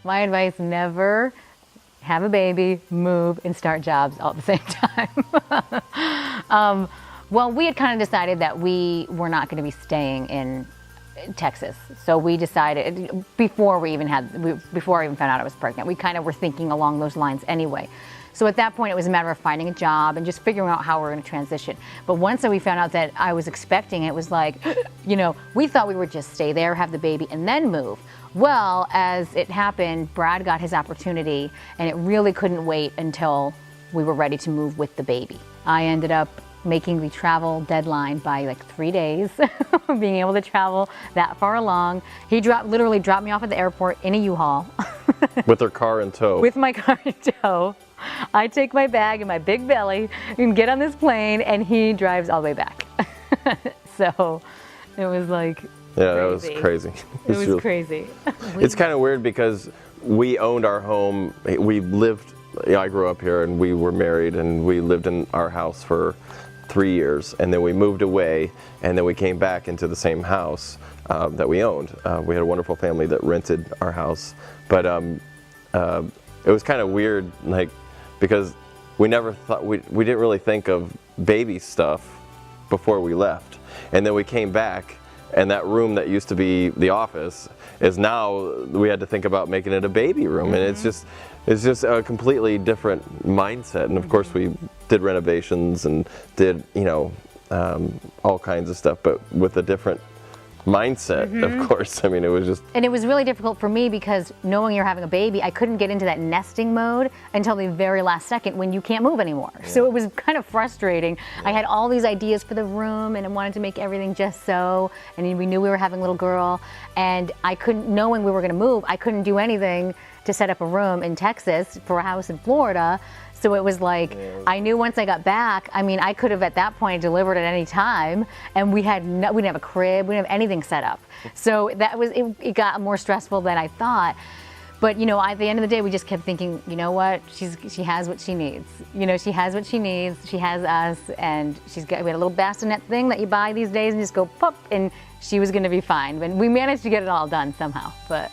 My advice, never have a baby, move, and start jobs all at the same time. Well, we had kind of decided that we were not going to be staying in Texas. So we decided, before I even found out I was pregnant, we kind of were thinking along those lines anyway. So at that point, it was a matter of finding a job and just figuring out how we were going to transition. But once we found out that I was expecting, it was like, we thought we would just stay there, have the baby, and then move. Well, as it happened, Brad got his opportunity, and it really couldn't wait until we were ready to move with the baby. I ended up making the travel deadline by like 3 days, being able to travel that far along. He literally dropped me off at the airport in a U-Haul. With her car in tow. With my car in tow. I take my bag and my big belly and get on this plane, and he drives all the way back. So it was like, yeah, that was crazy. It was crazy. It's kind of weird because we owned our home. We lived, I grew up here and we were married, and we lived in our house for 3 years, and then we moved away, and then we came back into the same house that we owned. We had a wonderful family that rented our house, but it was kind of weird, like, because we never thought, we didn't really think of baby stuff before we left, and then we came back, and that room that used to be the office is now, we had to think about making it a baby room. And it's just a completely different mindset. And of course we did renovations and did, all kinds of stuff, but with a different mindset, of course. I mean, it was just... And it was really difficult for me because knowing you're having a baby, I couldn't get into that nesting mode until the very last second when you can't move anymore. Yeah. So it was kind of frustrating. Yeah. I had all these ideas for the room, and I wanted to make everything just so, and we knew we were having a little girl, and I couldn't, knowing we were going to move, I couldn't do anything to set up a room in Texas for a house in Florida. So it was like, I knew once I got back, I mean, I could have at that point delivered at any time, and we didn't have a crib, we didn't have anything set up. So that was, it got more stressful than I thought. But, at the end of the day, we just kept thinking, you know what, she has what she needs. She has what she needs, she has us, and we had a little bassinet thing that you buy these days and just go pop, and she was gonna be fine. But we managed to get it all done somehow, but.